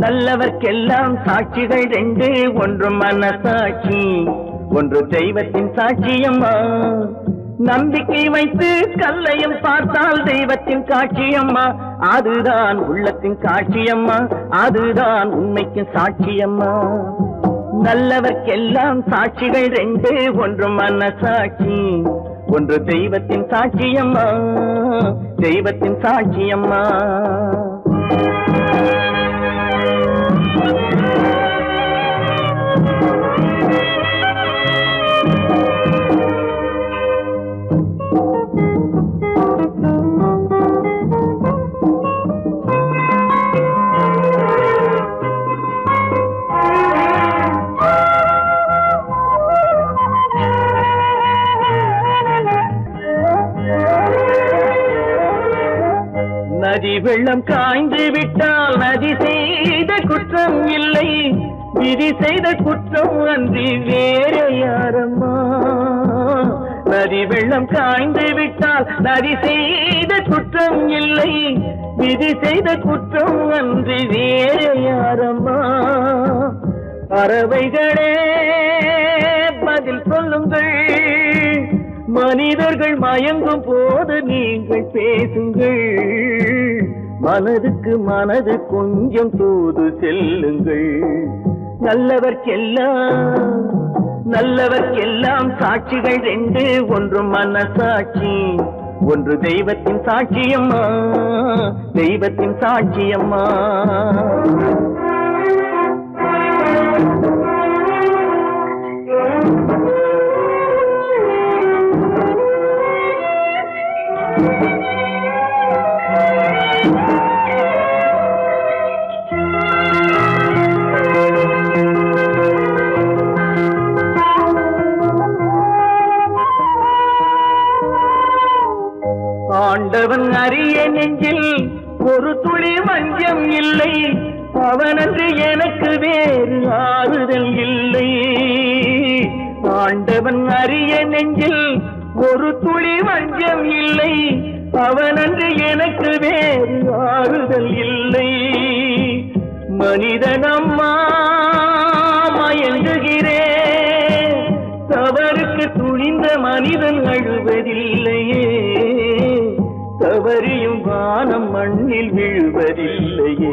நல்லவர்க்கெல்லாம் சாட்சிகள் ரெண்டு, ஒன்று மனசாட்சி, ஒன்று தெய்வத்தின் சாட்சியம்மா. நம்பிக்கை வைத்து கல்லையும் பார்த்தால் தெய்வத்தின் காட்சியம்மா. அதுதான் உள்ளத்தின் காட்சியம்மா, அதுதான் உண்மைக்கு சாட்சியம்மா. நல்லவர்க்கெல்லாம் சாட்சிகள் ரெண்டு, ஒன்று மனசாட்சி, ஒன்று தெய்வத்தின் சாட்சியம்மா, தெய்வத்தின் சாட்சியம்மா. நதி வெள்ளம் காய்ந்து விட்டால் நதி செய்த குற்றம் இல்லை, விதி செய்த குற்றம் அன்றி வேற யாரம்மா. நதி வெள்ளம் காய்ந்து விட்டால் நதி செய்த குற்றம் இல்லை, விதி செய்த குற்றம் அன்றி வேற யாரம்மா. பறவைகளே பதில் சொல்லுங்கள், மனிதர்கள் மயங்கும் போது நீங்கள் பேசுங்கள். மனதுக்கு மனது கொஞ்சம் தூது செல்லுங்கள். நல்லவர்க்கெல்லாம் சாட்சிகள் ரெண்டு, ஒன்று மனசாட்சி, ஒன்று தெய்வத்தின் சாட்சியம்மா, தெய்வத்தின் சாட்சியம்மா. ஆண்டவன் அறிய நெஞ்சில் ஒரு துளி வஞ்சம் இல்லை, அவனன்று எனக்கு வேறு ஆறுதல் இல்லை. ஆண்டவன் அறிய நெஞ்சில் ஒரு துளி வஞ்சம் இல்லை, அவனன்று எனக்கு வேறு ஆறுதல் இல்லை. மனிதனம்மா மயங்குகிறேன், தவறுக்கு துணிந்த மனிதன் அழுவதில்லையே, தவறியும் வானம் மண்ணில் விழுவதில்லையே.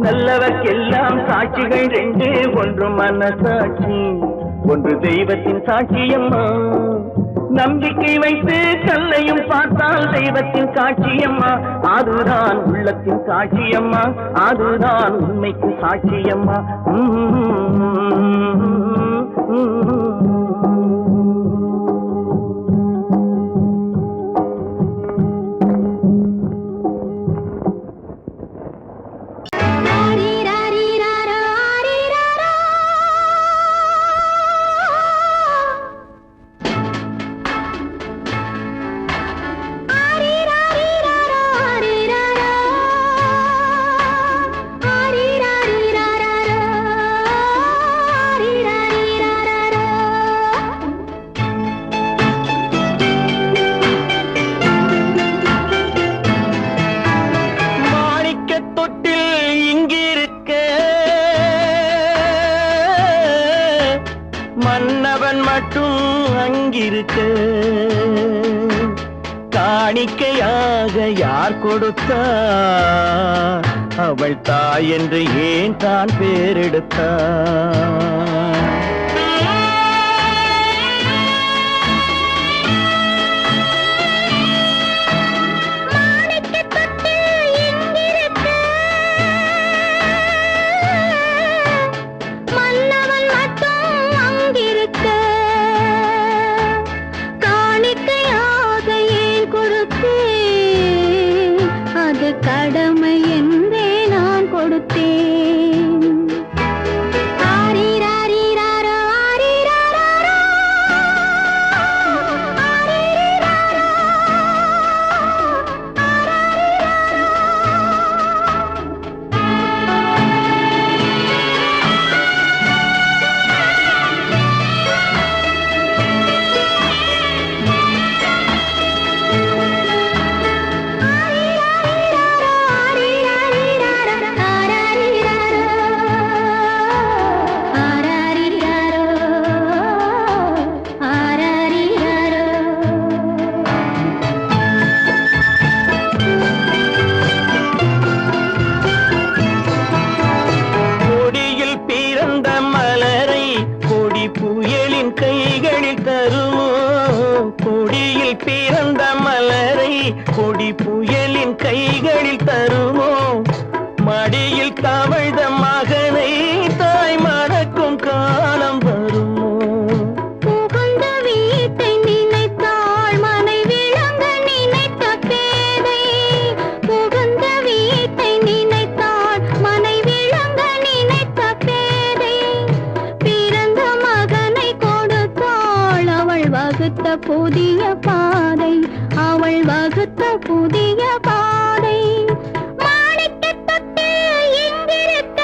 நல்லவர்க்கெல்லாம் சாட்சிகள் ரெண்டு, ஒன்று மனசாட்சி, ஒன்று தெய்வத்தின் சாட்சியம்மா. நம்பிக்கை வைத்து கல்லையும் பார்த்தால் தெய்வத்தின் காட்சியம்மா. அதுதான் உள்ளத்தின் காட்சியம்மா, அதுதான் உண்மைக்கு சாட்சியம்மா. மன்னவன் மட்டும் அங்கிருக்க, காணிக்கையாக யார் கொடுத்தார், அவள் தாய் என்று ஏன் தான் பேரெடுத்தார். கடமை என்றே நான் கொடுத்தேன். ஆரிராரிரா முயலின் கைகளில் தருமோ மடியில் தவழ்ந்த மகனை தாய் மணக்கும் காலம் வருமோ புகுந்த வீட்டை நினைத்தாள் மனை விளங்க நினைத்த பேதை புகுந்த வீட்டை நினைத்தாள் மனை விளங்க நினைத்த பேதை பிறந்த மகனை கொடுத்தாள் அவள் வகுத்த புதிய பாதை அவள் வகுத்த புதிய பாதை மாணிக்கத் தொட்டில் இங்கிருக்க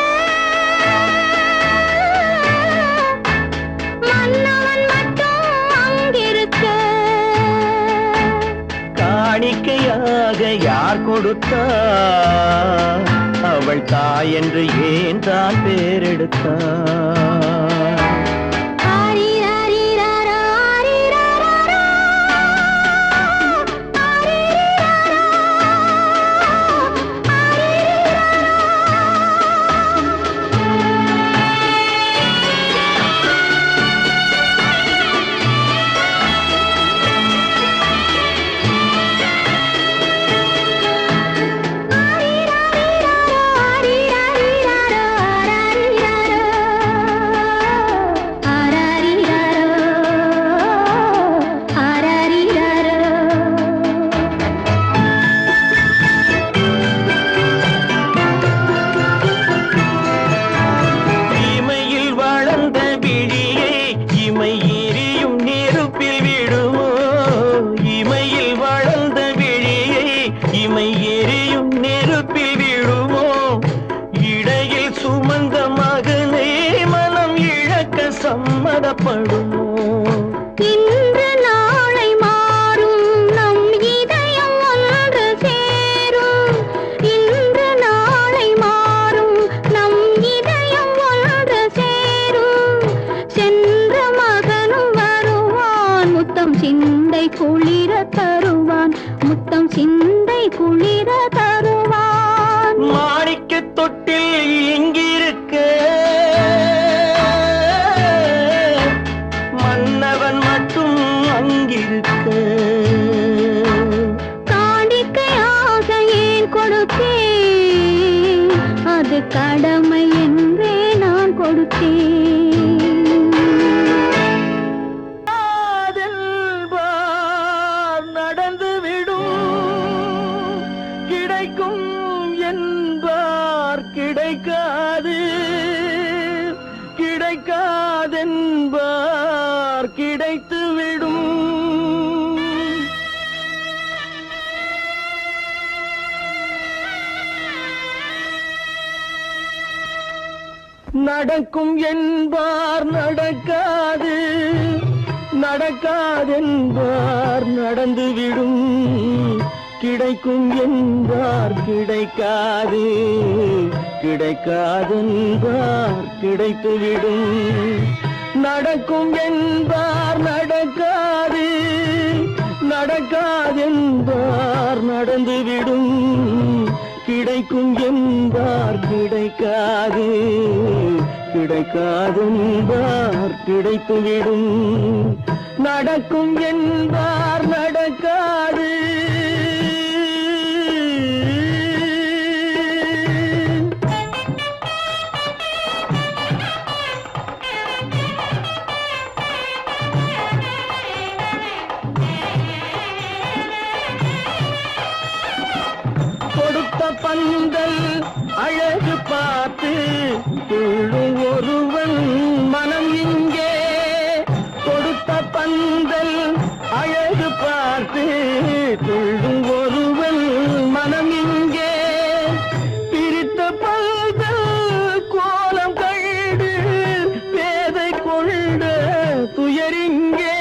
மன்னவன் மட்டும் அங்கிருக்க காணிக்கையாக யார் கொடுத்தார் அவள் தாய் என்று ஏன் தான் பேரெடுத்தார் ஆரிராரிராரா, ஆரிராராரா. ஆரிராரா, இமையில் வளர்ந்த விழியை இமை எரியும் நெருப்பில் விடுமோ இமையில் வளர்ந்த விழியை இமை எரியும் நெருப்பில் விடுமோ இடையில் சுமந்த மகனை மனம் இழக்க சம்மதப்படுமோ இன்று நாளை மாறும் நம் இதயம் ஒன்று சேரும் இன்று நாளை மாறும் நம் இதயம் ஒன்று சேரும் சென்ற மகனும் வருவான் முத்தம் சிந்தை குளிர தருவான் முத்தம் சிந்தை குளிர தருவான் மாணிக்கத் தொட்டில் இங்கிருக்க மன்னவன் மட்டும் அங்கிருக்க காணிக்கையாக ஏன் கொடுத்தேன் அது கடமை என்றே நான் கொடுத்தேன் காதல்வார் நடந்துவிடும் கிடைக்கும் என்பார் கிடைக்காது கிடைக்காதென்பார் கிடைத்துவிடும் நடக்கும் என்பார் நடக்காது நடக்காதென்பார் நடந்துவிடும் கிடைக்கும் என்பார் கிடைக்காது கிடைக்காதென்பார் கிடைத்துவிடும் நடக்கும் என்பார் நடக்காது நடக்காதென்பார் நடந்துவிடும் கிடைக்கும் என்பார் கிடைக்காது கிடைக்காதென்பார் கிடைத்துவிடும் நடக்கும் என்பார் நடக்காது கொடுத்த பந்தல் அழகு பார்த்து துள்ளும் ஒருவன் மனம் இங்கே கொடுத்த பந்தல் அழகு பார்த்து துள்ளும் ஒருவன் மனம் இங்கே பிரித்த பந்தல் கோலம் கண்டு பேதை கொண்ட துயரிங்கே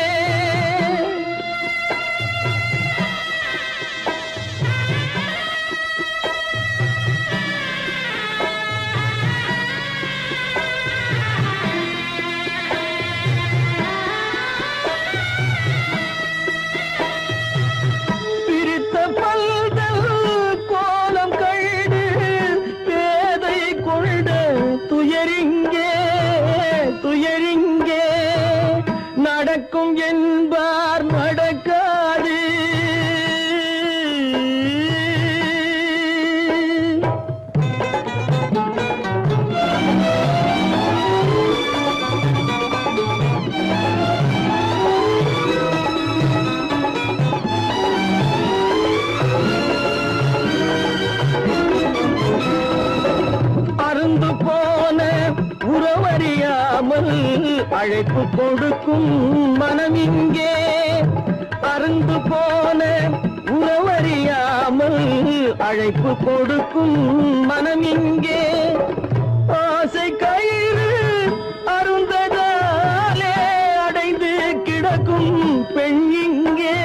அழைப்பு கொடுக்கும் மனம் இங்கே அருந்து போன உறவறியாமல் அழைப்பு கொடுக்கும் மனம் இங்கே ஆசை கயிறு அருந்ததாலே அடைந்து கிடக்கும் பெண் இங்கே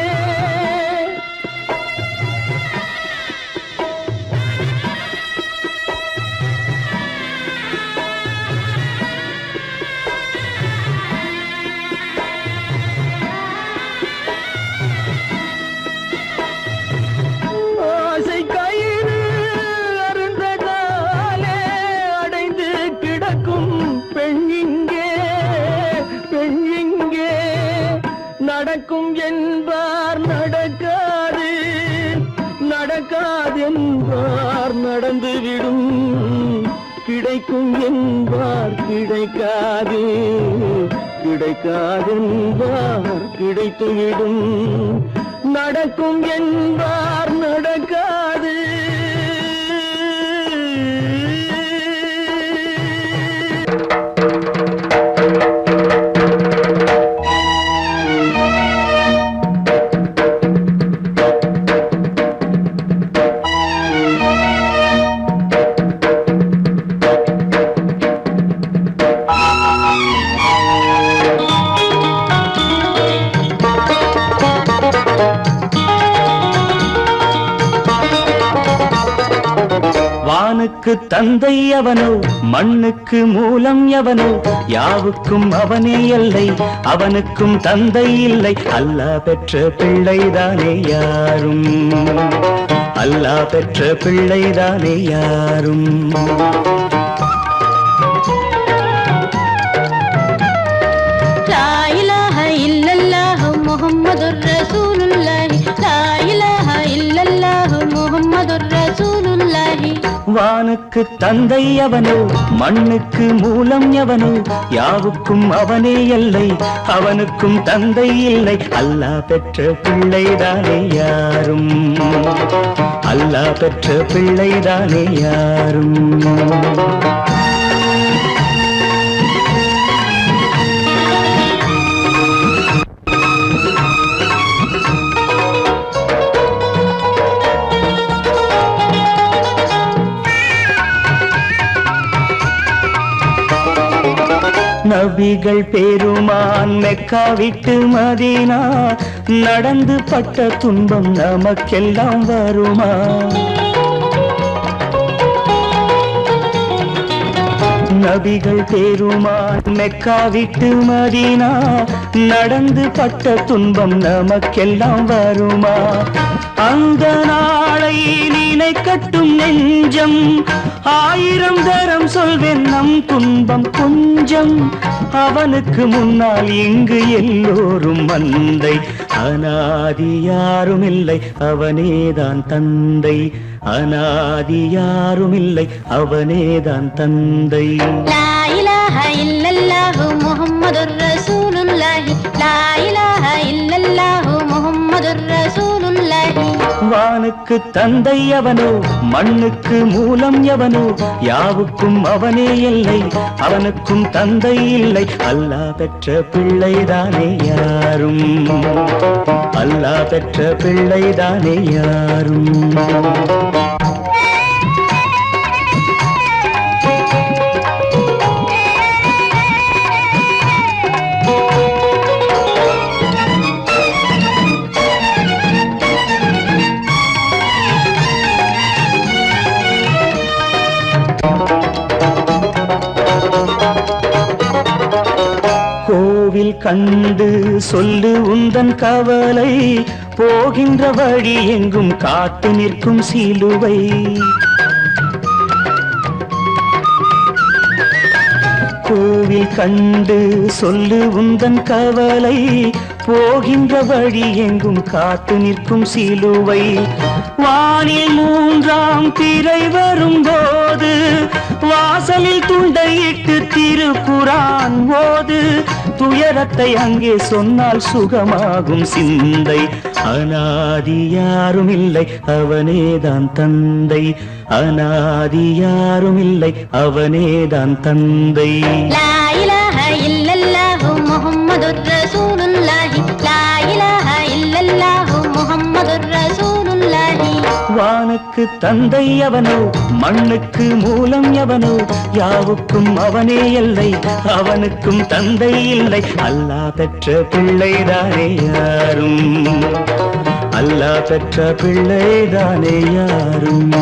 நடக்கும் என்பார் நடக்காது நடக்காது என்பார் நடந்துவிடும் கிடைக்கும் என்பார் கிடைக்காது கிடைக்காது என்பார் கிடைத்துவிடும் நடக்கும் என்பார் நடக்காது வானுக்கு தந்தை அவனோ மண்ணுக்கு மூலம் எவனோ யாவுக்கும் அவனே எல்லை அவனுக்கும் தந்தை இல்லை அல்லாஹ் பெற்ற பிள்ளைதானே யாரும் அல்லாஹ் பெற்ற பிள்ளைதானே யாரும் லா இலாஹ இல்லல்லாஹு முஹம்மதுர் ரசூலுல்லாஹி லா இலாஹ இல்லல்லாஹு முஹம்மதுர் ரசூலுல்லாஹி வானுக்கு தந்தை அவனோ மண்ணுக்கு மூலம் எவனோ யாவுக்கும் அவனே எல்லை அவனுக்கும் தந்தை இல்லை அல்லாஹ் பெற்ற பிள்ளைதானே யாரும் அல்லாஹ் பெற்ற பிள்ளைதானே யாரும் நபிகள் பெருமான் மெக்கா விட்டு மதீனா நடந்து பட்ட துன்பம் நமக்கெல்லாம் வருமா நபிகள் பெருமான் மெக்கா விட்டு மதீனா நடந்து பட்ட துன்பம் நமக்கெல்லாம் வருமா அந்த நாளை நினைக்கட்டும் நெஞ்சம் ஆயிரம் தரம் சொல்வேன் நம் துன்பம் கொஞ்சம் அவனுக்கு முன்னால் இங்கு எல்லோரும் மந்தை அனாதி யாரும் இல்லை அவனேதான் தந்தை அனாதி யாரும் இல்லை அவனேதான் தந்தை லா இலாஹ இல்லல்லாஹு முஹம்மதுர் ரசூலுல்லாஹி லா இலாஹ இல்லல்லாஹு முஹம்மதுர் ரசூலுல்லாஹி வானுக்கு தந்தை அவனோ மண்ணுக்கு மூலம் எவனோ யாவுக்கும் அவனே இல்லை அவனுக்கும் தந்தை இல்லை அல்லாஹ் பெற்ற பிள்ளைதானே யாரும் அல்லாஹ் பெற்ற பிள்ளைதானே யாரும் கோவில் கண்டு சொல்லு உந்தன் கவலை போகின்ற வழி எங்கும் காத்து நிற்கும் சிலுவை கோவில் கண்டு சொல்லு உந்தன் கவலை போகின்ற வழி எங்கும் காத்து நிற்கும் சிலுவை வானில் மூன்றாம் திரை வரும்போது வாசலில் துண்டையிட்டு திருக்குரான் ஓது துயரத்தை அங்கே சொன்னால் சுகமாகும் சிந்தை அனாதி யாரும் இல்லை அவனேதான் தந்தை அனாதி யாரும் இல்லை அவனேதான் தந்தை லா இலாஹ இலாஹ இல்லல்லாஹு முஹம்மதுர் ரசூலுல்லாஹி லா இலாஹ இல்லல்லாஹு முஹம்மதுர் ரசூலுல்லாஹி வானுக்கு தந்தை அவனோ மண்ணுக்கு மூலம் எவனோ யாவுக்கும் அவனே எல்லை அவனுக்கும் தந்தை இல்லை அல்லாஹ் பெற்ற பிள்ளைதானே யாரும் அல்லாஹ் பெற்ற பிள்ளைதானே யாரும்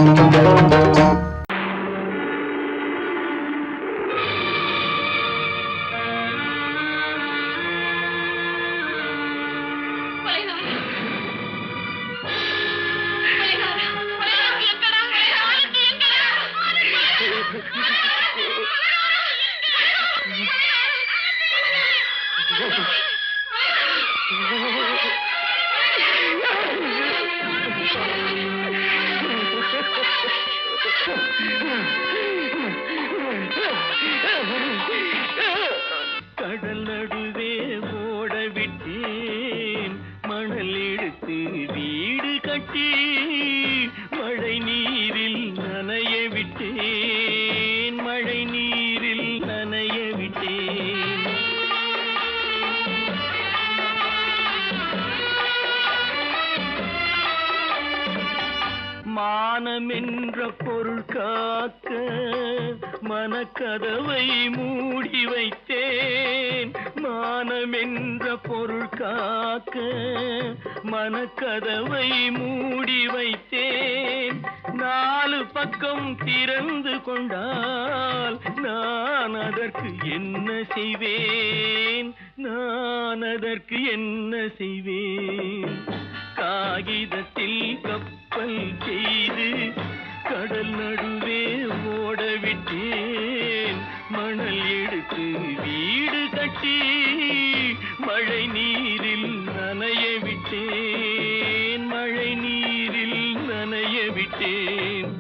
கடல் நடுவே ஓட விட்டேன் மணல் எடுத்து வீடு கட்டி மழை நீரில் நனைய விட்டேன் மழை நீரில் நனைய விட்டேன் மானமென்ற பொருள் காக்க மனக்கதவை மூடி வைத்தேன் மானமென்ற பொருள் காக்க மனக்கதவை மூடி வைத்தேன் நாலு பக்கம் திறந்து கொண்டால் நான் அதற்கு என்ன செய்வேன் நான் அதற்கு என்ன செய்வேன் காகிதத்தில் கப்பல் செய்து கடல் நடுவே ஓட விட்டேன் மணல் எடுத்து வீடு கட்டி மழை நீரில் நனைய விட்டேன் மழை நீரில் நனைய விட்டேன்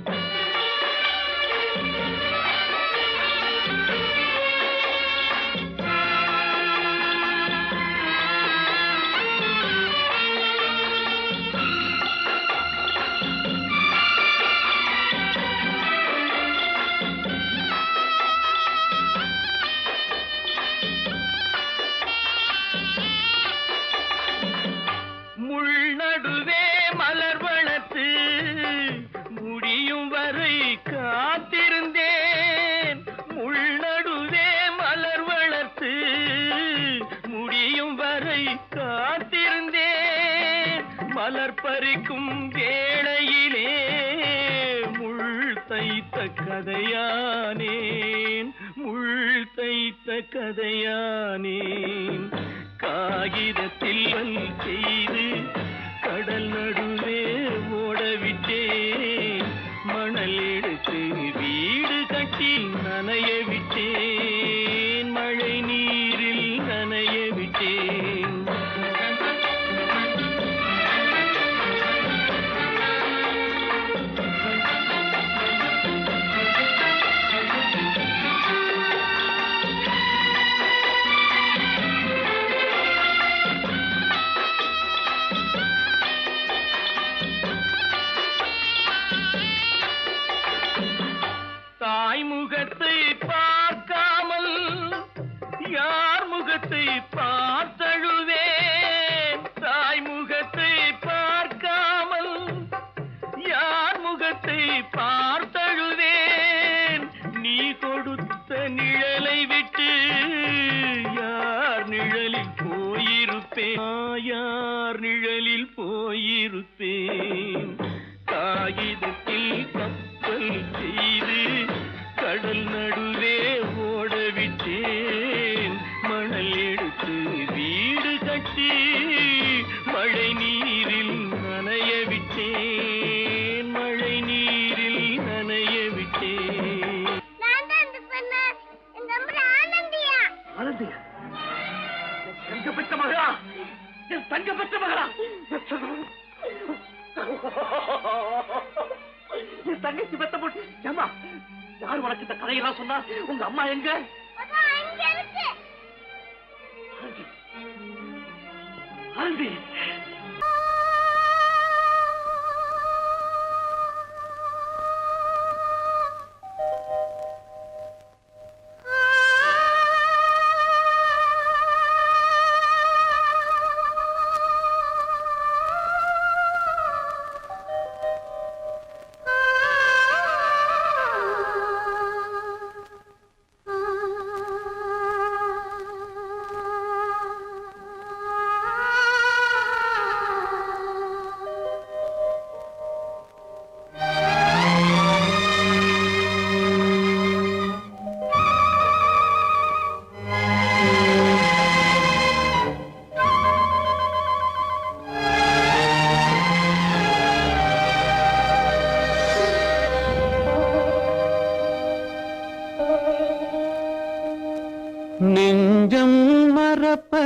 முள்நடுவே மலர் வளர்த்து முடியும் வரை காத்திருந்தேன் முள்நடுவே மலர் வளர்த்து முடியும் வரை காத்திருந்தேன் மலர் பறிக்கும் வேளையிலே முள் தைத்த கதையானேன் முள் தைத்த கதையானேன் காகிதத்தில் செய்து கடல் நடுவே ஓடவிட்டேன் மணல் எடுத்து வீடு கட்டி நனைய விட்டேன் மழை நீரில் நனைய விட்டேன் தாய் முகத்தை பார்க்காமல் யார் முகத்தை பார்த்தழுவேன் தாய் முகத்தை பார்க்காமல் யார் முகத்தை பார்த்தழுவேன் நீ கொடுத்த நிழலை விட்டு யார் நிழலில் போயிருப்பேன் யார் நிழலில் போயிருப்பேன் காகிதத்தில் கப்பல் செய்து கடல் நடுவே ஓடவிட்டேன் மணல் எடுத்து வீடு கட்டி மழை நீரில் நனைய விட்டேன் மழை நீரில் நனைய விட்டேன் ஆனந்தியா தங்கப்பட்ட மகளா என் தங்கப்பட்ட மகளா என் தங்கச்சி பெத்த போட்டு ஏமா யார் உனக்கு இந்த கதையெல்லாம் சொன்னா உங்க அம்மா எங்க ஆனந்தி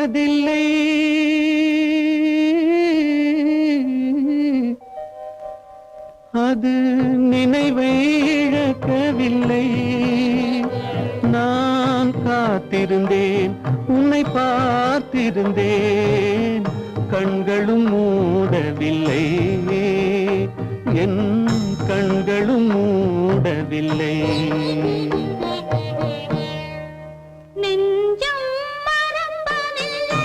மறப்பதில்லை அது நினைவை இழக்கவில்லை நான் காத்திருந்தேன் உன்னை பார்த்திருந்தேன் கண்களும் மூடவில்லை என் கண்களும் மூடவில்லை நெஞ்சம் மறப்பதில்லை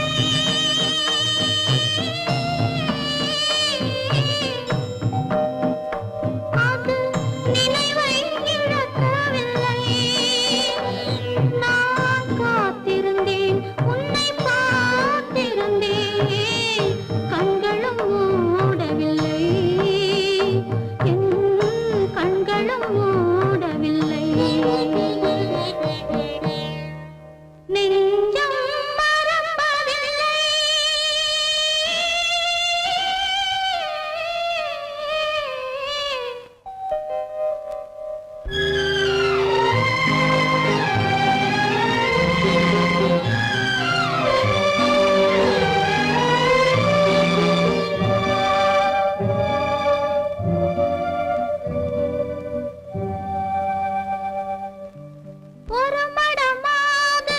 அது நினைவை இழக்கவில்லை நான் காத்திருந்தேன் உன்னை பார்த்திருந்தேன் கண்களும் மூடவில்லை என் கண்களும் மூடவில்லை நெஞ்சம் மறப்பதில்லை ஒரு மடமாது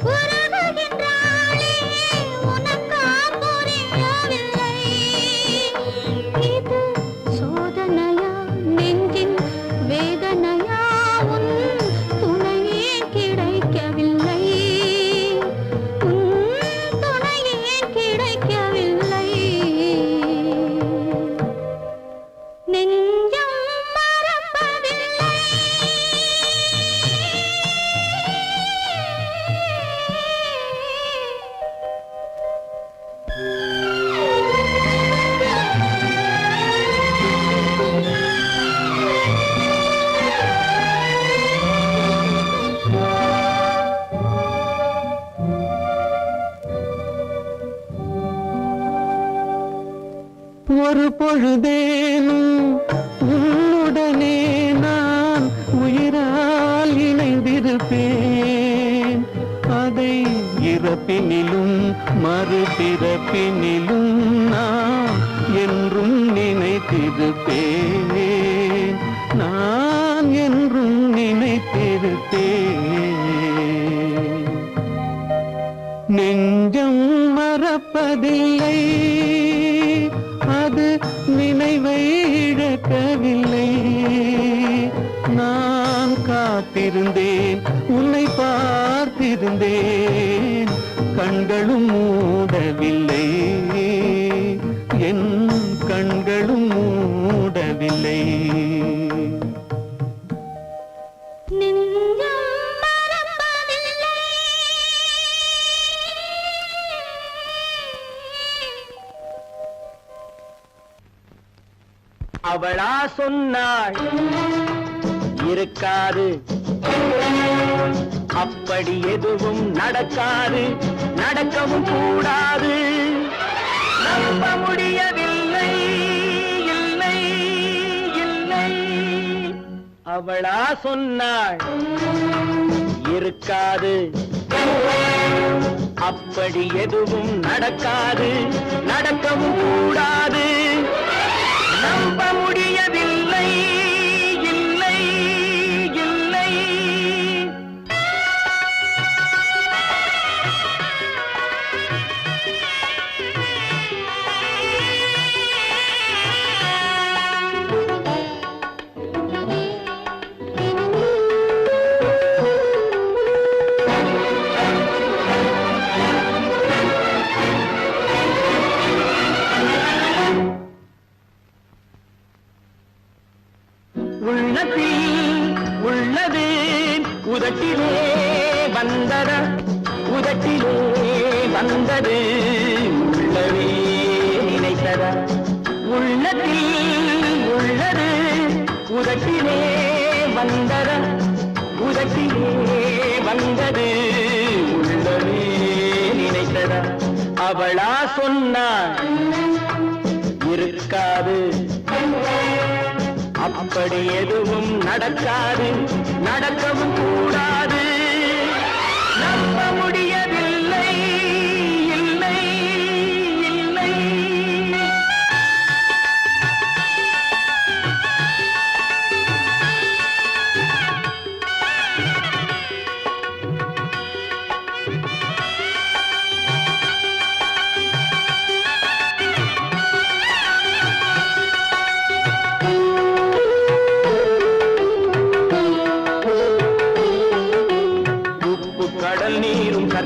உருகுகின்றாளே உனக்கா புரியவில்லை இது சோதனையா நெஞ்சின் வேதனையா உன் துணையே கிடைக்கவில்லை உன் துணையே கிடைக்கவில்லை நெஞ்சம் மறப்பதில்லை ஒரு பொழுதேனும் உன்னுடனே நான் உயிரால் இணைந்திருப்பேன் அதை இறப்பினிலும் மறுபிறப்பினிலும் நான் என்றும் நினைத்திருப்பேன் நான் என்றும் நினைத்திருப்பேன் நெஞ்சம் மறப்பதில்லை அது நினைவை இழக்கவில்லை நான் காத்திருந்தேன் உன்னை பார்த்திருந்தேன் கண்களும் மூடவில்லை என் கண்களும் மூடவில்லை நெஞ்சம் மறப்பதில்லை அவளா சொன்னாள் இருக்காது அப்படி எதுவும் நடக்காது நடக்கவும் கூடாது நம்ப முடியவில்லை இல்லை இல்லை அவளா சொன்னாள் இருக்காது அப்படி எதுவும் நடக்காது நடக்கவும் கூடாது நம்ப முடியவில்லை இல்லை இல்லை உள்ளது உதட்டிலே வந்தத உதட்டிலே வந்தது உள்ளவே நினைத்தத உள்ளத்தில் உள்ளது உதட்டிலே வந்தத உதட்டிலே வந்தது உள்ளவே நினைத்தத அவளா சொன்னாள் இருக்காது அப்படி எதுவும் நடக்காது நடக்கவும் கூடாது நம்ப முடியவில்லை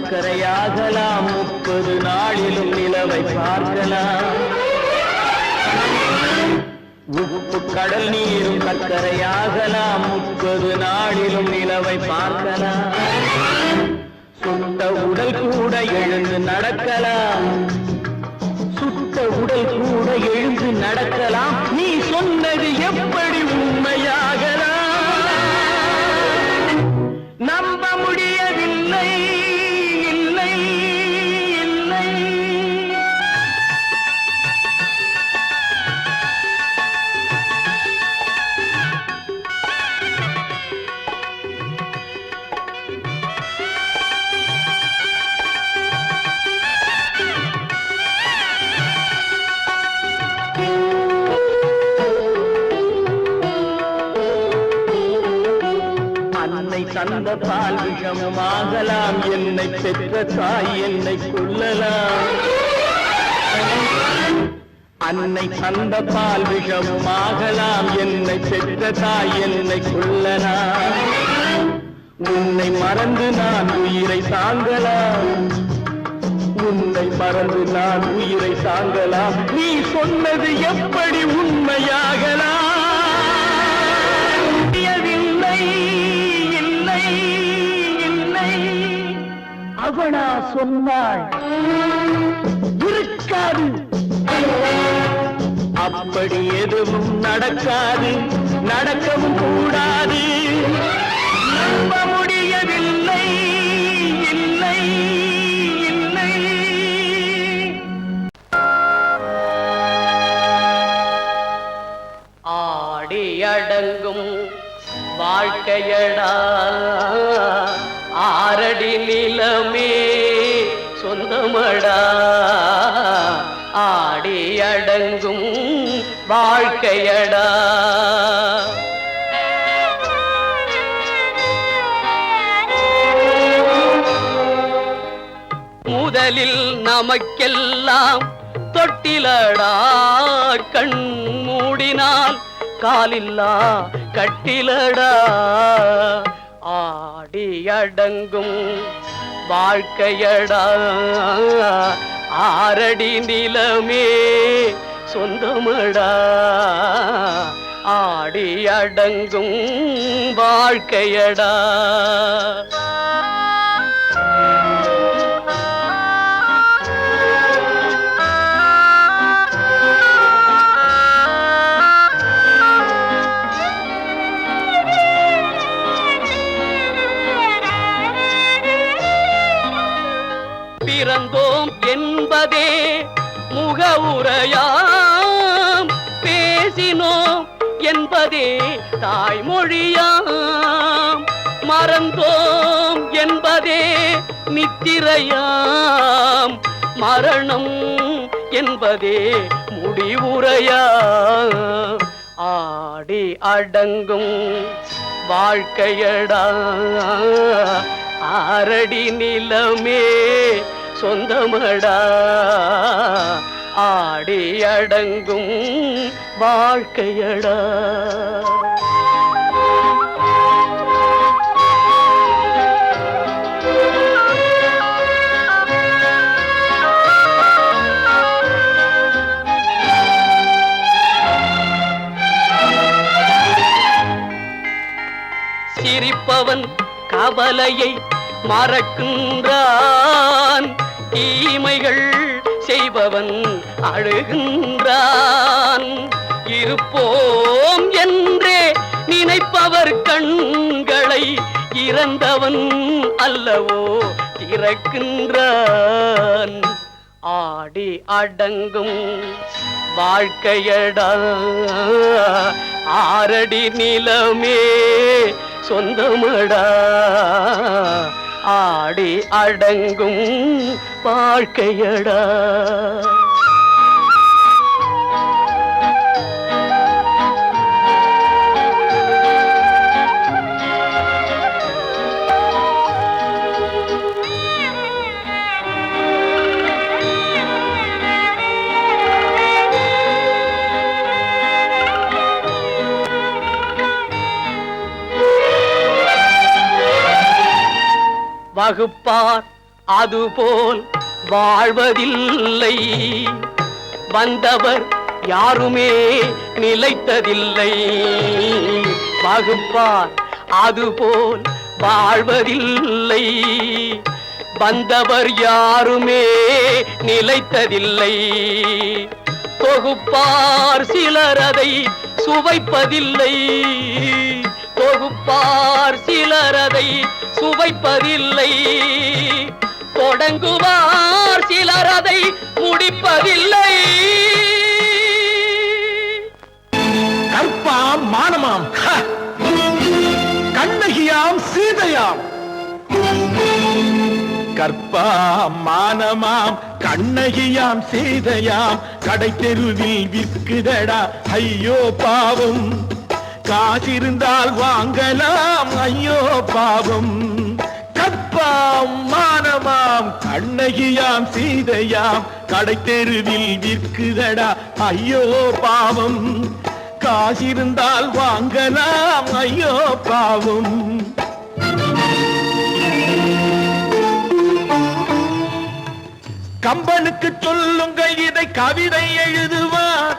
சர்க்கரையாகலாம் 30 நாளிலும் நிலவை பார்க்கலாம் உப்பு கடல் நீரும் சர்க்கரையாகலாம் 30 நாளிலும் நிலவை பார்க்கலாம் சுட்ட உடல் கூட எழுந்து நடக்கலாம் சுட்ட உடல் கூட எழுந்து நடக்கலாம் நீ சொன்னது எப்படி உண்மையாகலாம் நம்ப முடியவில்லை இல்லை இல்லை தந்த பால் விஷமாகலாம் என்னை பெற்ற தாய் என்னை கொல்லலாம் அன்னை தந்த பால் விஷமாகலாம் என்னை பெற்ற தாய் என்னை கொல்லலாம் உன்னை மறந்து நான் உயிரை தாங்கலாம் உன்னை மறந்து நான் உயிரை தாங்கலாம் நீ சொன்னது எப்படி உண்மையாகலாம் அவனா சொன்னாள் இருக்காது அப்படி எதுவும் நடக்காது நடக்கவும் கூடாது நம்ப முடியவில்லை இல்லை இல்லை ஆடி அடங்கும் வாழ்க்கையடா ஆரடி நிலமே சொந்தமடா ஆடி அடங்கும் வாழ்க்கையடா முதலில் நமக்கெல்லாம் தொட்டிலடா கண் மூடினால் காலில்லா கட்டிலடா ஆடி அடங்கும் வாழ்க்கையடா ஆரடி நிலமே சொந்தமடா ஆடி அடங்கும் வாழ்க்கையடா பிறந்தோம் என்பதே முகவுரையாம் பேசினோம் என்பதே தாய்மொழியாம் மறந்தோம் என்பதே நித்திரையாம் மரணம் என்பதே முடிவுரையாம் ஆடி அடங்கும் வாழ்க்கையடா ஆரடி நிலமே சொந்தமடா ஆடி அடங்கும் வாழ்க்கையடா சிரிப்பவன் கவலையை மறக்கின்றான் தீமைகள் செய்பவன் அழுகின்றான் இருப்போம் என்றே நினைப்பவர் கண்களை இறந்தவன் அல்லவோ திறக்கின்றான் ஆடி அடங்கும் வாழ்க்கையடா ஆரடி நிலமே சொந்தமடா ஆடி அடங்கும் வாழ்க்கையடா வகுப்பார் அதுபோல் வாழ்வதில்லை. வந்தவர் யாருமே நிலைத்ததில்லை. வகுப்பார் அதுபோல் வாழ்வதில்லை. வந்தவர் யாருமே நிலைத்ததில்லை. தொகுப்பார் சிலர் அதை சுவைப்பதில்லை. தொகுப்பார் சிலர் அதை சுவைப்பதில்லை. தொடங்குவார் சிலர் அதை முடிப்பதில்லை. கற்பாம் மானமாம் கண்ணகியாம் சீதையாம். கற்பாம் மானமாம் கண்ணகியாம் சீதையாம் கடை தெருவில் விற்குதடா ஐயோ பாவம். காசிருந்தால் வாங்கலாம் ஐயோ பாவம். கற்பாம் மானமாம் கண்ணகியாம் சீதையாம் கடை தெருவில் விற்குதடா ஐயோ பாவம். காசிருந்தால் வாங்கலாம் ஐயோ பாவம். கம்பனுக்கு சொல்லுங்கள் இதை கவிதை எழுதுவான்.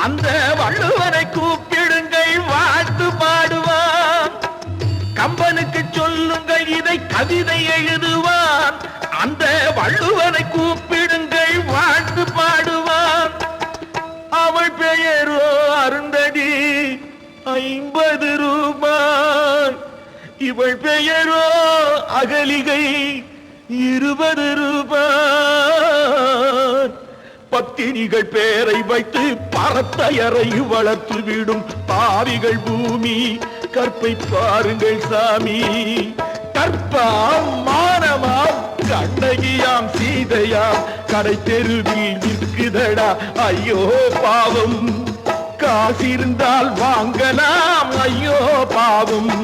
அந்த வள்ளுவரை கூப்பிடுங்கள் வாழ்த்து பாடுவான். கம்பனுக்கு சொல்லுங்கள் இதை கவிதை எழுதுவான். அந்த வள்ளுவரை கூப்பிடுங்கள் வாழ்த்து பாடுவான். அவள் பெயரோ அருந்ததி 50 ரூபாய். இவள் பெயரோ அகலிகை 20 ரூபாய். பத்தினிகள் பேரை வைத்து பரத்தையரை வளர்த்து விடும் பாவிகள் பூமி. கற்பை பாருங்கள் சாமி. கற்பாம் மானமாம் கண்ணகியாம் சீதையாம் கடை தெருவில் விற்குதடா ஐயோ பாவம். காசிருந்தால் வாங்கலாம் ஐயோ பாவம்.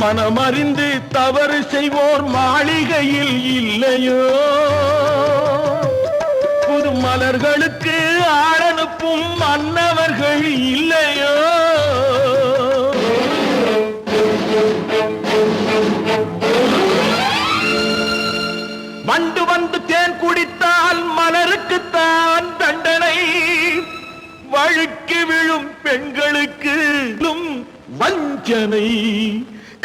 மனமறிந்து தவறு செய்வோர் மாளிகையில் இல்லையோ. புது மலர்களுக்கு ஆளனுப்பும் மன்னவர்கள் இல்லையோ. வண்டு வந்து தேன் குடித்தால் மலருக்குத்தான் தண்டனை. வழுக்கி விழும் பெண்களுக்கு வஞ்சனை.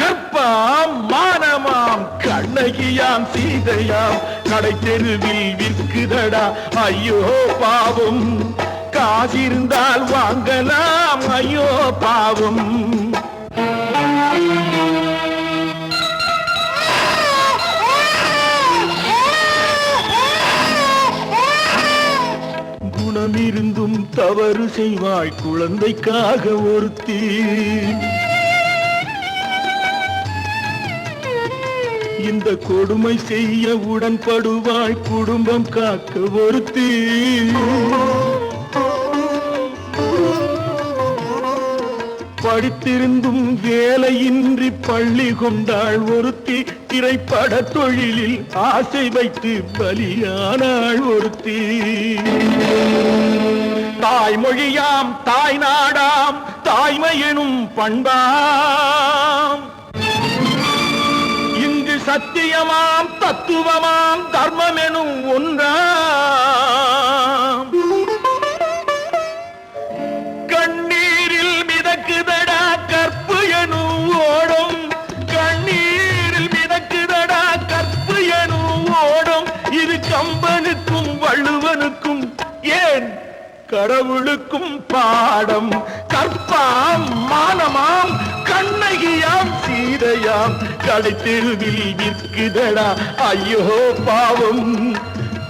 கற்பாம் மானமாம் கண்ணகியாம் சீதையாம் கடை தெருவில் விற்குதடா ஐயோ பாவம். காசிருந்தால் வாங்கலாம் ஐயோ பாவம். குணமிருந்தும் தவறு செய்வாய் குழந்தைக்காக ஒருத்தி. இந்த கொடுமை செய்ய உடன்படுவாய் குடும்பம் காக்க ஒருத்தி. படித்திருந்தும் வேலையின்றி பள்ளி கொண்டாள் ஒருத்தி. திரைப்பட தொழிலில் ஆசை வைத்து பலியானாள் ஒருத்தி. தாய்மொழியாம் தாய் நாடாம் தாய்மையெனும் பண்பாம். சத்தியமாம் தத்துவமாம் தர்மம் எனும் ஒன்றாம். கண்ணீரில் மிதக்குதடா கற்பு எனும் ஓடும். கண்ணீரில் மிதக்குதடா கற்பு எனும் ஓடும். இது கம்பனுக்கும் வள்ளுவனுக்கும் ஏன் கடவுளுக்கும் பாடம். கற்பாம் மானமாம் கண்ணகியாம் சீதையாம் கடை தெருவில் விற்குதடா ஐயோ பாவம்.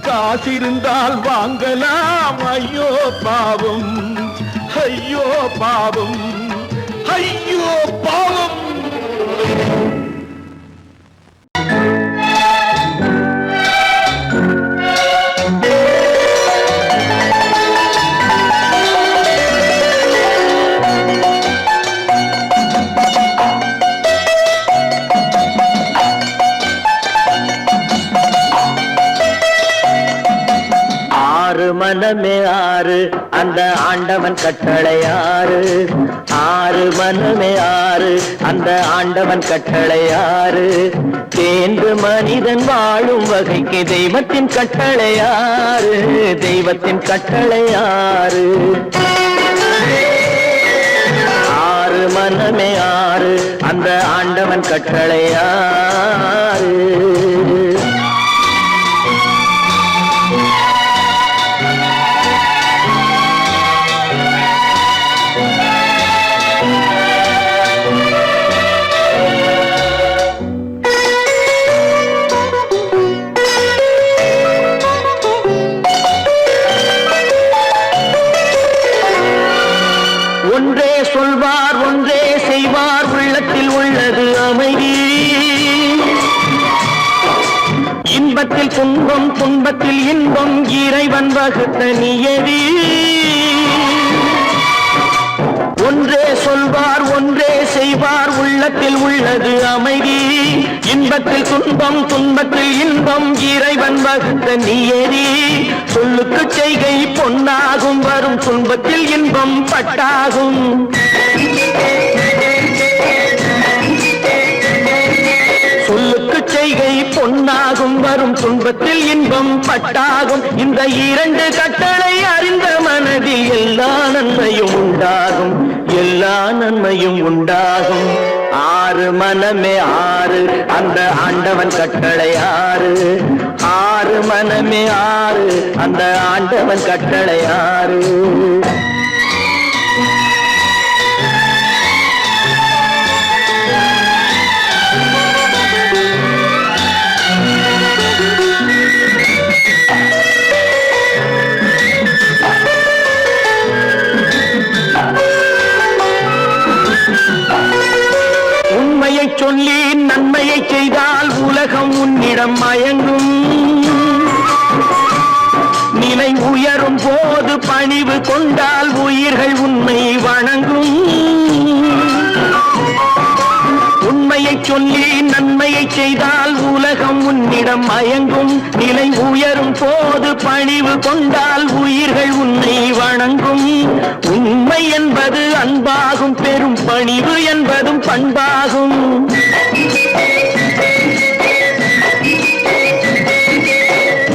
காசிருந்தால் வாங்கலாம் ஐயோ பாவம். ஐயோ பாவம். ஐயோ பாவம். மனமே ஆறு அந்த ஆண்டவன் கட்டளை ஆறு ஆறு மனமே ஆறு அந்த ஆண்டவன் கட்டளை ஆறு தேர்ந்து மனிதன் வாழும் வகைக்கு தெய்வத்தின் கட்டளை ஆறு தெய்வத்தின் கட்டளை ஆறு ஆறு மனமே ஆறு அந்த ஆண்டவன் கட்டளை ஆறு ஒன்றே சொல்வார் ஒன்றே செய்வார் உள்ளத்தில் உள்ளது அமைதி இன்பத்தில் துன்பம் துன்பத்தில் இன்பம் இறைவன் வகுத்த நியதி ஒன்றே சொல்வார் ஒன்றே செய்வார் உள்ளத்தில் உள்ளது அமைதி இன்பத்தில் துன்பம் துன்பத்தில் இன்பம் இறைவன் வகுத்த நியதி சொல்லுக்கு செய்கை பொன்னாகும் வரும் துன்பத்தில் இன்பம் பட்டாகும் சொல்லுக்கு செய்கை பொன்னாகும் வரும் துன்பத்தில் இன்பம் பட்டாகும் இந்த இரண்டு கட்டளை அறிந்த மனதில் எல்லா நன்மையும் உண்டாகும் எல்லா நன்மையும் உண்டாகும் ஆறு மனமே ஆறு அந்த ஆண்டவன் கட்டளை ஆறு ஆறு மனமே ஆறு அந்த ஆண்டவன் கட்டளை ஆறு உண்மையை சொல்லி நன்மையை செய்தால் உலகம் உன்னிடம் மயங்கும் நிலை உயரும் போது பணிவு கொண்டால் உயிர்கள் உன்னை வணங்கும் உண்மையை சொல்லி நன்மையை செய்தால் உலகம் உன்னிடம் மயங்கும் நிலை உயரும் போது பணிவு கொண்டால் உயிர்கள் உன்னை வணங்கும் உண்மை என்பது அன்பாகும் பெரும் பணிவு என்பதும் பண்பாகும்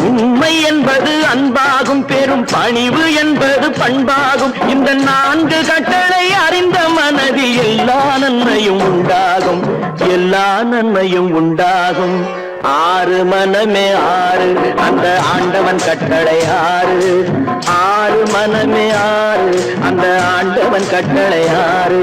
உண்மை என்பது அன்பாகும் பெரும் பணிவு என்பது பண்பாகும் இந்த நான்கு கட்டளை அறிந்த மனதில் எல்லா நன்மையும் உண்டாகும் எல்லா நன்மையும் உண்டாகும் ஆறு மனமே ஆறு அந்த ஆண்டவன் கட்டளை ஆறு ஆறு மனமே ஆறு அந்த ஆண்டவன் கட்டளை ஆறு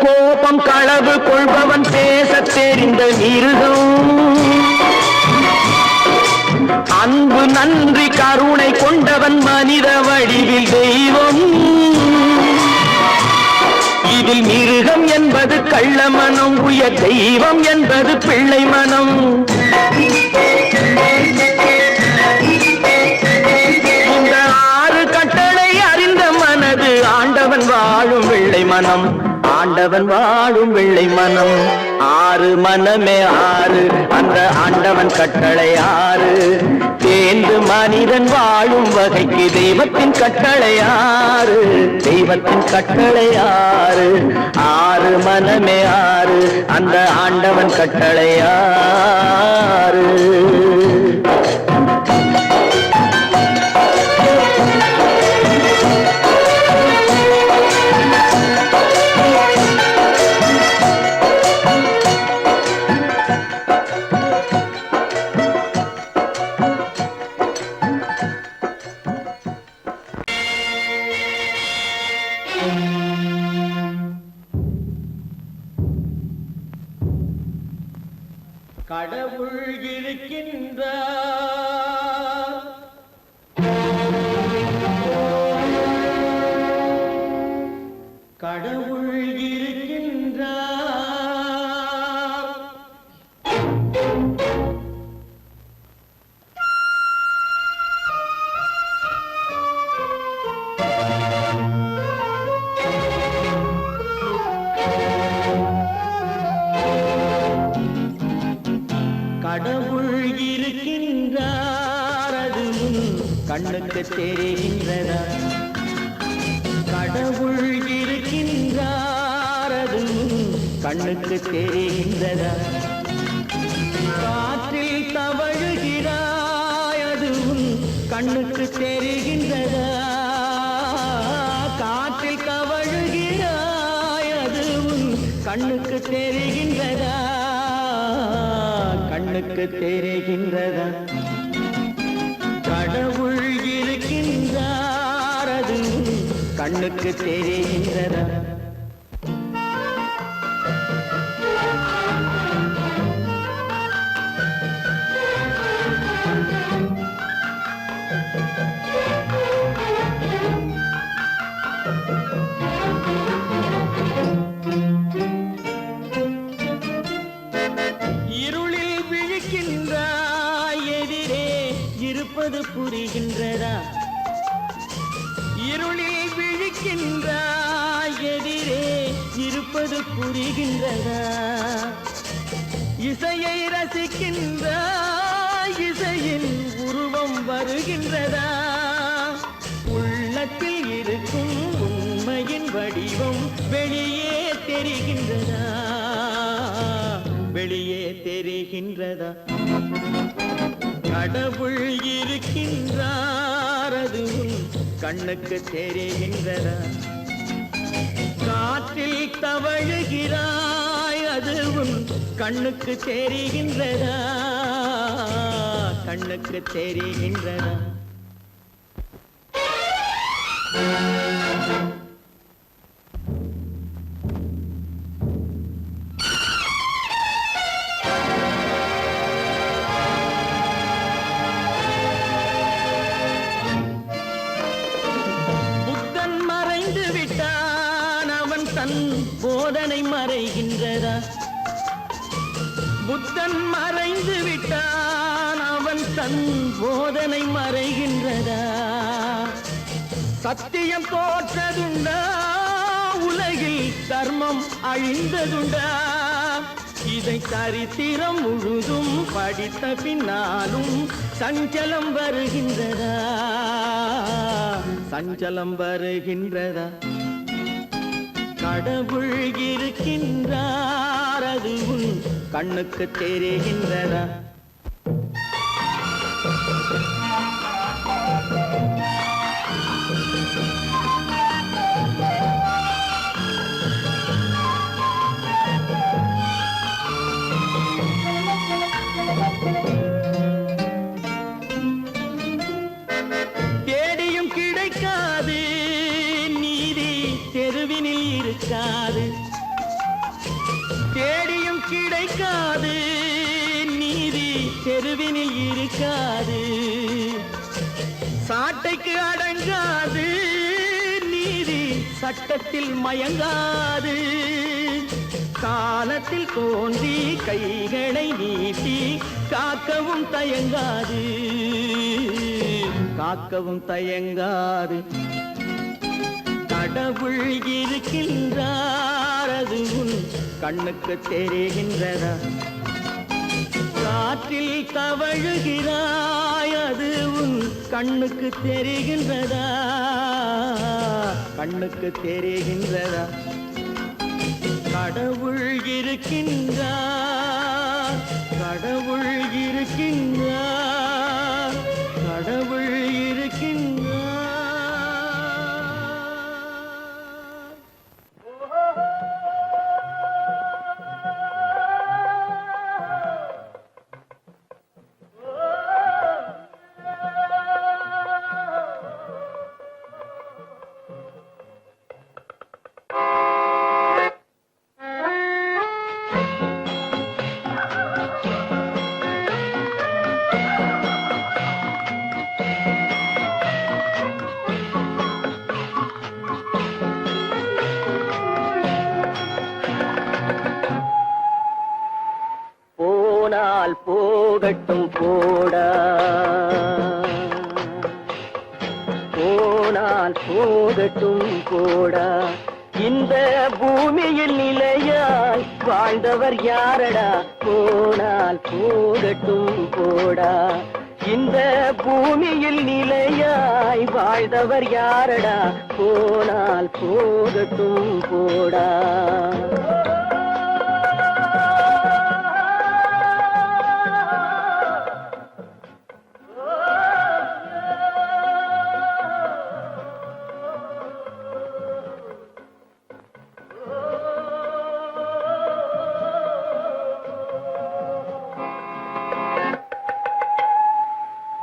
கோபம் களவு கொள்பவன் பேசத் தெரிந்த மிருகம் அன்பு நன்றி கருணை கொண்டவன் மனித வடிவில் தெய்வம் இதில் மிருகம் என்பது கள்ள மனம் உயர் தெய்வம் என்பது பிள்ளை மனம் இந்த ஆறு கட்டளை அறிந்த மனது ஆண்டவன் வாழும் வெள்ளை மனம் ஆண்டவன் வாழும் வெள்ளை மனம் ஆறு மனமே ஆறு அந்த ஆண்டவன் கட்டளை ஆறு தேர்ந்து மனிதன் வாழும் வகைக்கு தெய்வத்தின் கட்டளை ஆறு தெய்வத்தின் கட்டளை ஆறு ஆறு மனமே ஆறு அந்த ஆண்டவன் கட்டளை ஆறு கடவுள் இருக்கின்றார் கடவுள் இருக்கின்றார் கண்ணுக்கு தெரிகின்றதா கடவுள் இருக்கின்றார் அதுவும் கண்ணுக்கு தெரிகின்றதா காற்றில் தவழுகிறாய் அதுவும் கண்ணுக்கு தெரிகின்றதா காற்றில் தவழுகிறாய் அதுவும் கண்ணுக்கு தெரிகின்றதா கண்ணுக்கு தெரிகின்றதா கடவுள் இருக்கின்றார் அதுவும் கண்ணுக்கு தெரிகின்றதா இருளில் விழிக்கின்றாய் எதிரே இருப்பது புரிகின்றதா இருளில் விழிக்கின்றாய் எதிரே இருப்பது புரிகின்றதா இசையை ரசிக்கின்றாய் இசையின் உருவம் வருகின்றதா உள்ளத்தில் இருக்கும் உண்மையின் வடிவம் வெளியே தெரிகின்றதா வெளியே தெரிகின்றதா கடவுள் இருக்கின்றார் அதுவும் கண்ணுக்கு தெரிகின்றதா காற்றில் தவழுகிறாய் அதுவும் கண்ணுக்கு தெரிகின்றதா கண்ணுக்கு தெரிகின்றதா புத்தன் மறைந்து விட்டான் அவன் தன் போதனை மறைகின்றதா புத்தன் மறைந்து விட்டான் அவன் தன் போதனை மறைகின்றதா சத்தியம் தோற்றதுண்டா உலகில் தர்மம் அழிந்ததுண்டா இதை சரித்திரம் முழுதும் படித்த பின்னாலும் சஞ்சலம் வருகின்றதா சஞ்சலம் வருகின்றதா கடவுள் இருக்கின்றார் அதுவும் கண்ணுக்கு தெரிகின்றதா தேடியும் கிடைக்காது நீதி தெருவினில் இருக்காது தேடியும் கிடைக்காது நீதி தெருவினில் இருக்காது சாட்டைக்கு அடங்காது நீதி சட்டத்தில் மயங்காது காலத்தில் தோன்றி கைகளை நீட்டி காக்கவும் தயங்காது காக்கவும் தயங்காது கடவுள் இருக்கின்றார் அதுவும் கண்ணுக்கு தெரிகின்றதா காற்றில் தவழுகிறாய் அதுவும் கண்ணுக்கு தெரிகின்றதா கண்ணுக்கு தெரிகின்றதா கடவுள் இருக்கின்றார் கடவுள் இருக்கின்றார் கடவுள் இருக்கின்றார் போனால் போகட்டும் போடா போனால் போகட்டும் போடா இந்த பூமியில் நிலையாய் வாழ்ந்தவர் யாரடா போனால் போகட்டும் போடா இந்த பூமியில் நிலையாய் வாழ்ந்தவர் யாரடா? போனால் போகட்டும் போடா.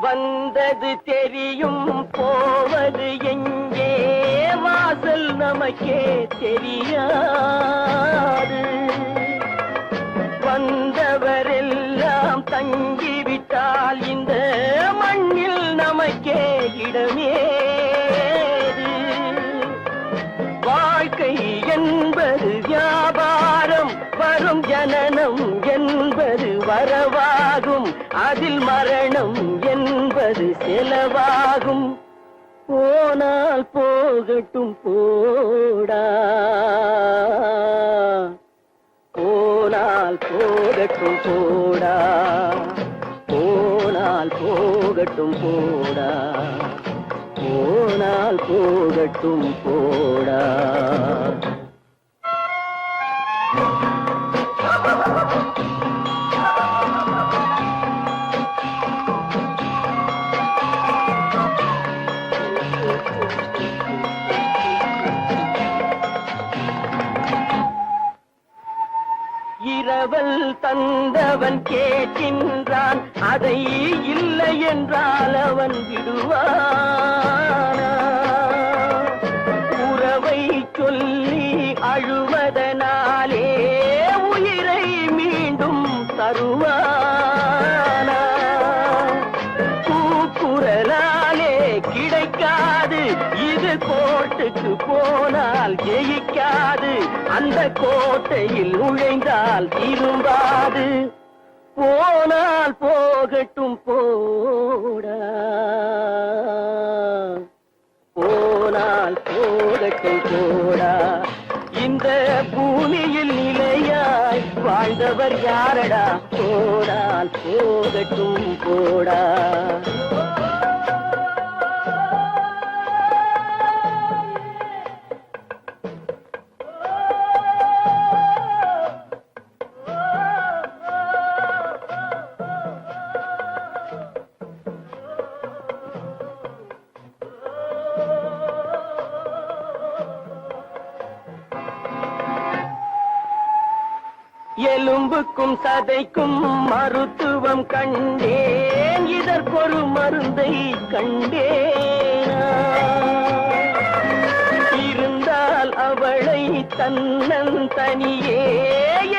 வந்தது தெரியும், போவது எங்கே? வாசல் நமக்கே தெரியாது. வந்தவரெல்லாம் தங்கிவிட்டால் இந்த மண்ணில் நமக்கே இடமேது. வாழ்க்கை என்பது வியாபாரம், வரும் ஜனனம் என்பது வரவாகும், அதில் மரணம் என்பது செலவாகும். போனால் போகட்டும் போடா, போனால் போகட்டும் போடா, போனால் போகட்டும் போடா, போனால் போகட்டும் போடா. இரவல் தந்தவன் கேட்கின்றான், அதை இல்லை என்றால் அவன் விடுவானா? உறவை சொல்லி அழுவதனாலே உயிரை மீண்டும் தருவானா? கூக்குரலாலே கிடைக்காது, இது கோட்டுக்கு போனால் ஜெயிக்காது, அந்த கோட்டையில் நுழைந்தால் திரும்பாது. போனால் போகட்டும் போடா, போனால் போகட்டும் போடா. இந்த பூமியில் நிலையாய் வாழ்ந்தவர் யாரடா? போனால் போகட்டும் போடா. எலும்புக்கும் சதைக்கும் மருத்துவம் கண்டேன், இதற்கொரு மருந்தை கண்டேனா? இருந்தால் அவளை தன்னந்தனியே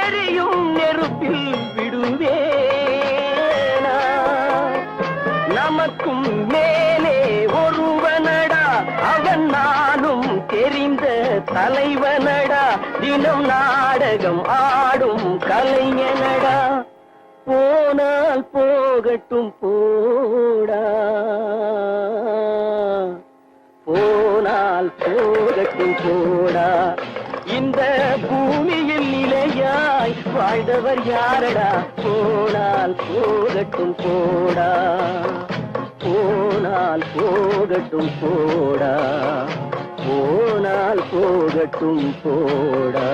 எரியும் நெருப்பில் விடுவேனா? நமக்கும் மேலே ஒருவனடா, அவன் நானும் தெரிந்த தலைவனடா, தினம் நாடகம் ஆடும் கலைஞனடா. போனால் போகட்டும் போடா, போனால் போகட்டும் போடா. இந்த பூமியில் நிலையாய் வாழ்ந்தவர் யாரடா? போனால் போகட்டும் போடா, போனால் போகட்டும் போடா, போனால் போகட்டும் போடா.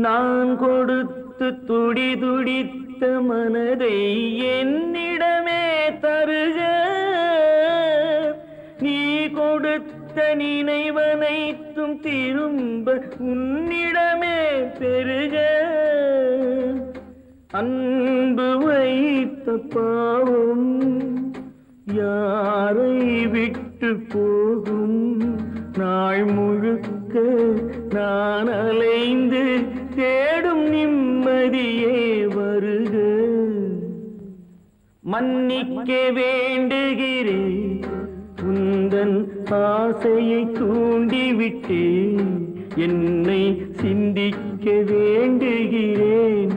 நான் கொடுத்து துடி துடித்த மனதை என்னிடமே தருக, நினைவனைத்தும் திரும்ப உன்னிடமே பெருக அன்பு வைத்த பாவம் யாரை விட்டு போகும் நாள் முழுக்க நான் அலைந்து தேடும் நிம்மதியே வருக மன்னிக்க வேண்டுகிறேன் உந்தன் ஆசையை தூண்டிவிட்டேன் என்னை சிந்திக்க வேண்டுகிறேன்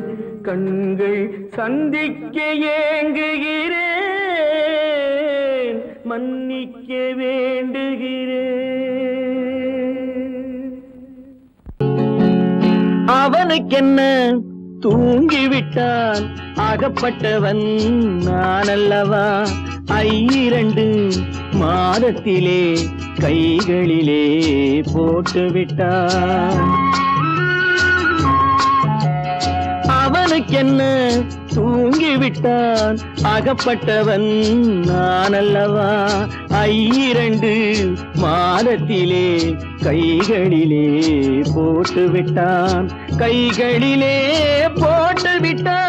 கண்கள் சந்திக்க ஏங்குகிறேன் மன்னிக்க வேண்டுகிறேன் அவனுக்கென்ன தூங்கிவிட்டான் அகப்பட்டவன் நான் அல்லவா 2 மாதத்திலே கைகளிலே போட்டுவிட்டான் அவனுக்கென்ன தூங்கிவிட்டான் அகப்பட்டவன் நான் அல்லவா 2 மாதத்திலே கைகளிலே போட்டுவிட்டான் கைகளிலே போட்டுவிட்டான்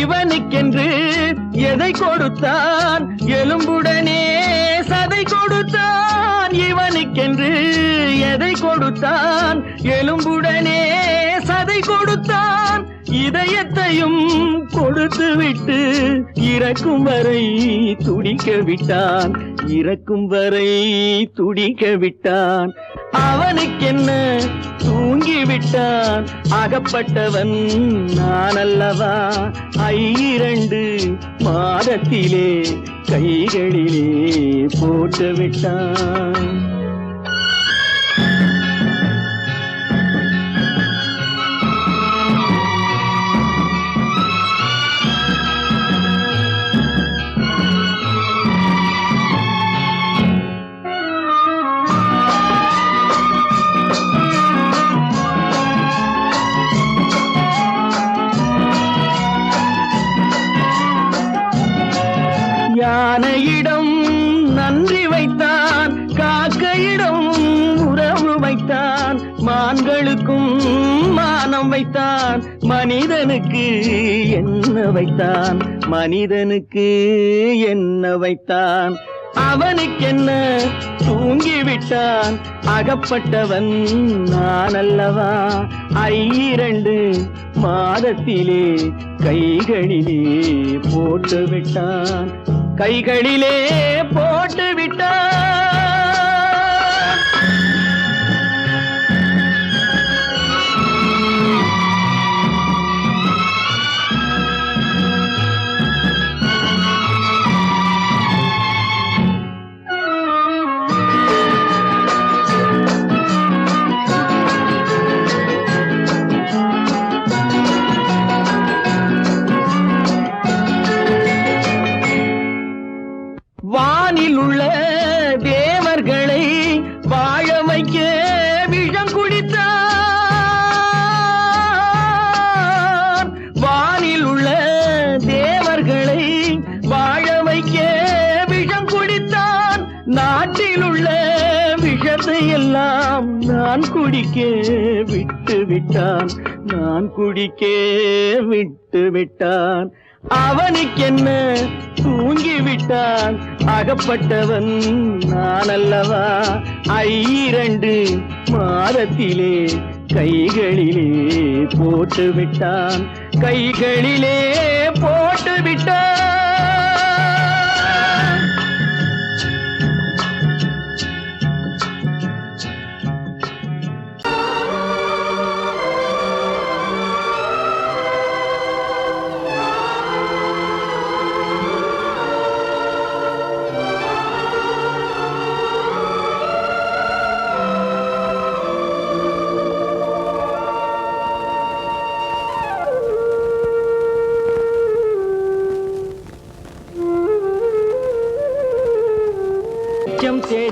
இவனுக்கென்று எதை கொடுத்தான் எலும்புடனே சதை கொடுத்தான் இவனுக்கென்று எதை கொடுத்தான் எலும்புடனே சதை கொடுத்தான் இதயத்தையும் கொடுத்து விட்டு இறக்கும் வரை துடிக்க விட்டான் இறக்கும் வரை துடிக்க விட்டான் அவனுக்கென்ன தூங்கிவிட்டான் அகப்பட்டவன் நான் அல்லவா 2 மாதத்திலே கைகளிலே போட்டுவிட்டான் யானையிடம் நன்றி வைத்தான் காக்கையிடம் உறவு வைத்தான் மான்களுக்கும் மானம் வைத்தான் மனிதனுக்கு என்ன வைத்தான் மனிதனுக்கு என்ன வைத்தான் அவனுக்கென்ன தூங்கிவிட்டான் அகப்பட்டவன் நான் அல்லவா 2 மாதத்திலே கைகளிலே போட்டுவிட்டான் கைகளிலே போட்டுவிட்டான் வானில் உள்ள தேவர்களை வாழ வைக்க விஷம் குடித்தான் வானில் உள்ள தேவர்களை வாழ வைக்க விஷம் குடித்தான் நாட்டில் உள்ள விஷத்தை எல்லாம் நான் குடிக்க விட்டு விட்டான் நான் குடிக்க விட்டு விட்டான் அவனுக்கென்ன தூங்கிவிட்டான் அகப்பட்டவன் நான் அல்லவா 2 மாதத்திலே கைகளிலே போட்டுவிட்டான் கைகளிலே போட்டுவிட்டான்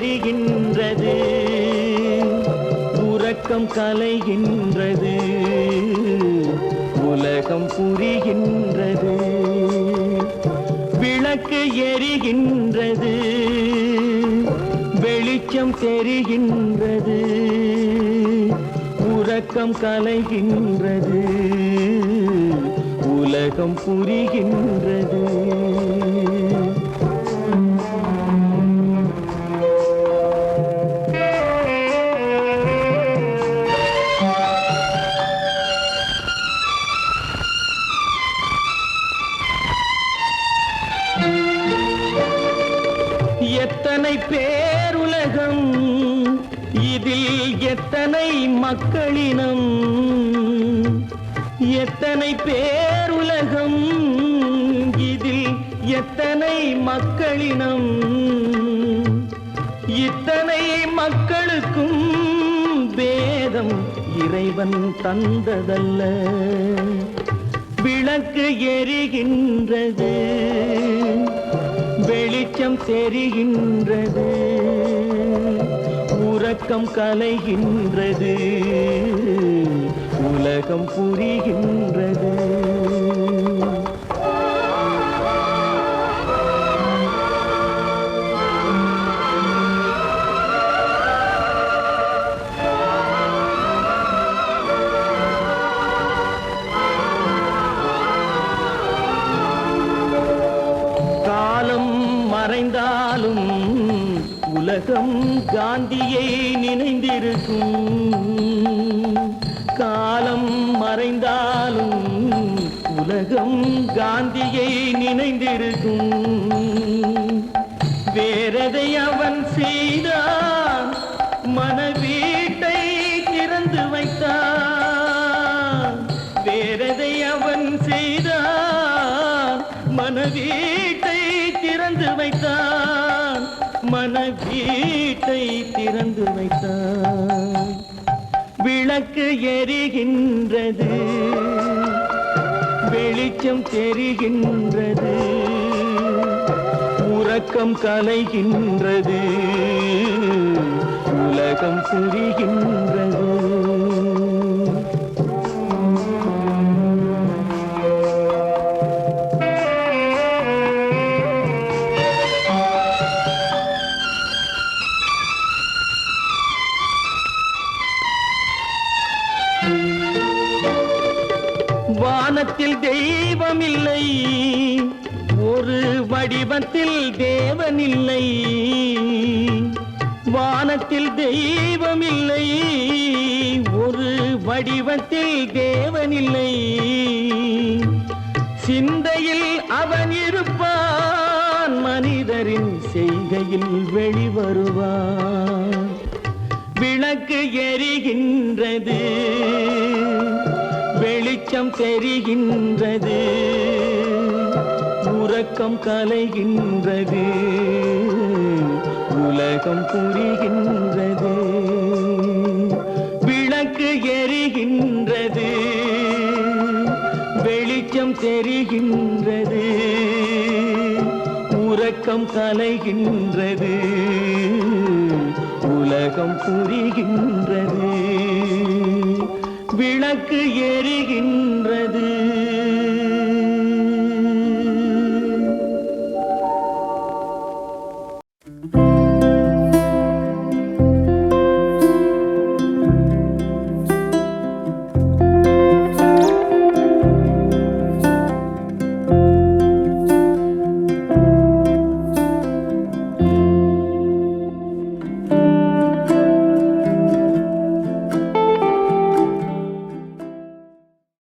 தெரிகின்றது உறக்கம் கலைகின்றது உலகம் புரிகின்றது விளக்கு எரிகின்றது வெளிச்சம் தெரிகின்றது உறக்கம் கலைகின்றது உலகம் புரிகின்றது எத்தனை பேருலகம் இதில் எத்தனை மக்களினம் எத்தனை பேருலகம் இதில் எத்தனை மக்களினம் இத்தனை மக்களுக்கும் வேதம் இறைவன் தந்ததல்ல விளக்கு எரிகின்றது வெளிச்சம் தெரிகின்றது உறக்கம் கலைகின்றது உலகம் புரிகின்றது மறைந்தாலும் உலகம் காந்தியை நினைந்திருக்கும் காலம் மறைந்தாலும் உலகம் காந்தியை நினைந்திருக்கும் வேறதை அவன் செய்தான் மனவீட்டை திறந்து வைத்தான் வேறதை அவன் செய்தான் மனவீட்டை திறந்து வைத்தான் மனவீட்டை திறந்து வைத்தான் விளக்கு எரிகின்றது வெளிச்சம் தெரிகின்றது உறக்கம் கலைகின்றது உலகம் புரிகின்றது வானத்தில் தெய்வம் இல்லை ஒரு வடிவத்தில் தேவன் இல்லை வானத்தில் தெய்வம் இல்லை ஒரு வடிவத்தில் தேவன் இல்லை சிந்தையில் அவன் இருப்பான் மனிதரின் செய்கையில் வெளிவருவான் விளக்கு எரிகின்றது வெளிச்சம் தெரிகின்றது உறக்கம் கலைகின்றது உலகம் புரிகின்றது விளக்கு எரிகின்றது வெளிச்சம் தெரிகின்றது உறக்கம் கலைகின்றது உலகம் புரிகின்றது விளக்கு எரிகின்றது